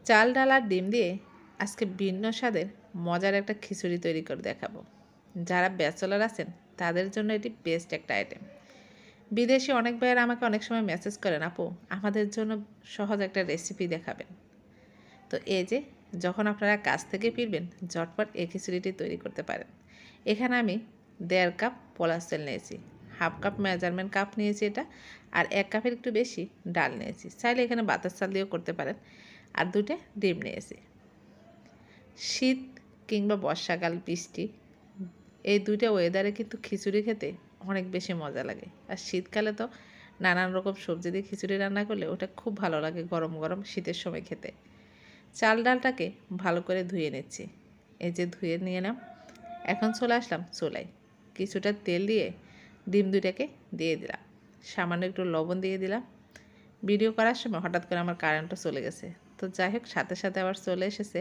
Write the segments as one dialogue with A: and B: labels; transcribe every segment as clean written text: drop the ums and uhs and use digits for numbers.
A: চাল ডাল আর ডিম দিয়ে আজকে ভিন্ন স্বাদের মজার একটা খিচুড়ি তৈরি করে দেখাবো। যারা ব্যাচেলর আছেন তাদের জন্য এটি বেস্ট একটা আইটেম। বিদেশি অনেক ভাইয়েরা আমাকে অনেক সময় মেসেজ করেন, আপু আমাদের জন্য সহজ একটা রেসিপি দেখাবেন। তো এই যে যখন আপনারা কাজ থেকে ফিরবেন ঝটপট এই খিচুড়িটি তৈরি করতে পারেন। এখানে আমি 1.5 কাপ পোলা চাল নিয়েছি, 1/2 কাপ মেজারমেন্ট কাপ নিয়েছি এটা, আর 1 কাপের একটু বেশি ডাল নিয়েছি। চাইলে এখানে বাতাস চাল দিয়েও করতে পারেন। আর 2টা ডিম নিয়েছি। শীত কিংবা বর্ষাকাল বৃষ্টি এই 2টা ওয়েদারে কিন্তু খিচুড়ি খেতে অনেক বেশি মজা লাগে। আর শীতকালে তো নানান রকম সবজি দিয়ে খিচুড়ি রান্না করলে ওটা খুব ভালো লাগে গরম গরম শীতের সময় খেতে। চাল ডালটাকে ভালো করে ধুয়ে নিচ্ছি। এই যে ধুয়ে নিয়ে নাম। এখন চলে আসলাম চুলায়, কিছুটা তেল দিয়ে ডিম 2টাকে দিয়ে দিলাম, সামান্য একটু লবণ দিয়ে দিলাম। ভিডিও করার সময় হঠাৎ করে আমার কারেন্টও চলে গেছে, তো যাই হোক সাথে সাথে আবার চলে এসেছে।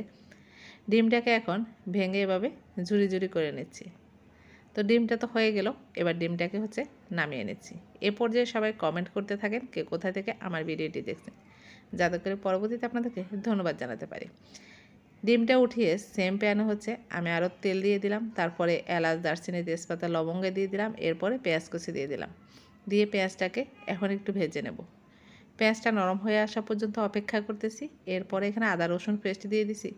A: ডিমটাকে এখন ভেঙে এভাবে ঝুরি ঝুরি করে নিচ্ছি। তো ডিমটা তো হয়ে গেল, এবার ডিমটাকে নামিয়ে নিচ্ছি। এ পর্যায়ে সবাই কমেন্ট করতে থাকেন কে কোথা থেকে আমার ভিডিওটি দেখছেন, যাতে করে পরবর্তীতে আপনাদেরকে ধন্যবাদ জানাতে পারি। ডিমটা উঠিয়ে সেম প্যানে আমি আরও তেল দিয়ে দিলাম, তারপরে এলাচ দারচিনি তেজপাতা লবঙ্গ দিয়ে দিলাম, এরপরে পেঁয়াজ কুচি দিয়ে দিলাম। দিয়ে পেঁয়াজটাকে এখন একটু ভেজে নেব। পেঁয়াজটা নরম হয়ে আসা পর্যন্ত অপেক্ষা করতেছি। এরপরে এখানে আদা রসুন পেস্ট দিয়ে দিছি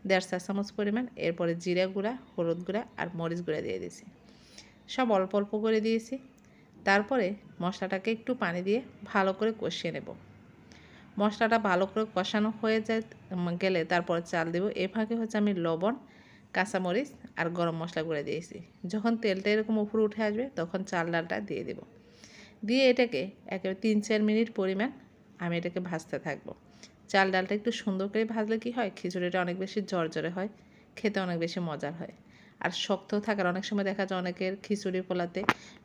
A: 1.5 চা চামচ পরিমাণ। এরপরে জিরা গুঁড়া, হলুদ গুঁড়া আর মরিচ গুঁড়া দিয়ে দিছি, সব অল্প অল্প করে দিয়েছি। তারপরে মশলাটাকে একটু পানি দিয়ে ভালো করে কষিয়ে নেব। মশলাটা ভালো করে কষানো হয়ে গেলে তারপর চাল দেব। এ ফাঁকে আমি লবণ, কাঁচামরিচ আর গরম মশলা গুঁড়া দিয়েছি। যখন তেলটা এরকম উপরে উঠে আসবে তখন চাল ডালটা দিয়ে দেব। দিয়ে এটাকে একেবারে 3-4 মিনিট পরিমাণ আমি এটাকে ভাজতে থাকবো। চাল ডালটা একটু সুন্দর করে ভাজলে কি হয়, খিচুড়িটা অনেক বেশি ঝরঝরে হয়, খেতে অনেক বেশি মজার হয়। আর শক্ত থাকার অনেক সময় দেখা যায় অনেকের খিচুড়ি পোলাতে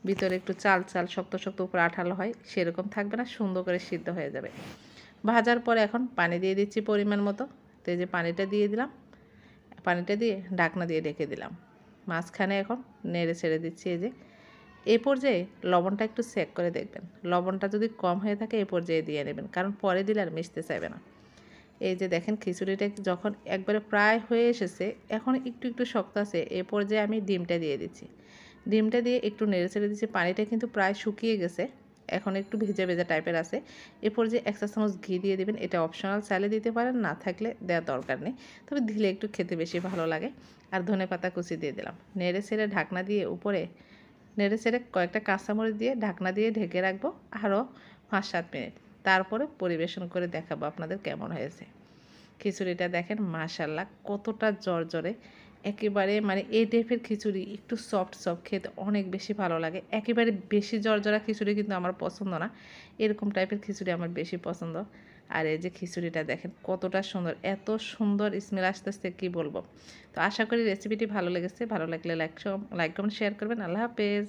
A: ভিতরে একটু চাল চাল শক্ত শক্ত উপরে আঠালো হয়, সেরকম থাকবে না, সুন্দর করে সিদ্ধ হয়ে যাবে। ভাজার পরে এখন পানি দিয়ে দিচ্ছি পরিমাণ মতো। তো এই যে পানিটা দিয়ে দিলাম, পানিটা দিয়ে ঢাকনা দিয়ে ঢেকে দিলাম। মাঝখানে এখন নেড়ে ছেড়ে দিচ্ছি। এই পর্যায়ে লবণটা একটু চেক করে দেখবেন, লবণটা যদি কম হয়ে থাকে এই পর্যায়ে দিয়ে নেবেন, কারণ পরে দিলে আর মিশতে চাইবে না। এই যে দেখেন খিচুড়িটা যখন একবারে প্রায় হয়ে এসেছে, এখন একটু একটু শক্ত আছে, এই পর্যায়ে আমি ডিমটা দিয়ে দিচ্ছি। ডিমটা দিয়ে একটু নেড়ে ছেড়ে দিচ্ছি। পানিটা কিন্তু প্রায় শুকিয়ে গেছে, এখন একটু ভেজা ভেজা টাইপের আছে। এরপর যে 1 চা চামচ ঘি দিয়ে দেবেন, এটা অপশনাল, চাইলে দিতে পারেন, না থাকলে দেওয়ার দরকার নেই, তবে দিলে একটু খেতে বেশি ভালো লাগে। আর ধনেপাতা কুচি দিয়ে দিলাম। নেড়ে ছেড়ে ঢাকনা দিয়ে উপরে নেড়ে ছেড়ে কয়েকটা কাঁচামরিচ দিয়ে ঢাকনা দিয়ে ঢেকে রাখবো আরও 5-7 মিনিট। তারপরে পরিবেশন করে দেখাবো আপনাদের কেমন হয়েছে। খিচুড়িটা দেখেন মাশাআল্লাহ কতটা জর্জরে, একেবারে এই টাইপের খিচুড়ি একটু সফট সফট খেতে অনেক বেশি ভালো লাগে। একেবারে বেশি জর্জরা খিচুড়ি কিন্তু আমার পছন্দ না, এরকম টাইপের খিচুড়ি আমার বেশি পছন্দ। আর এই যে খিচুড়িটা দেখেন কতটা সুন্দর, এত সুন্দর স্মেল আসতেছে কি বলবো। তো আশা করি রেসিপিটি ভালো লেগেছে, ভালো লাগলে লাইক কমেন্ট শেয়ার করবেন। আল্লাহ হাফেজ।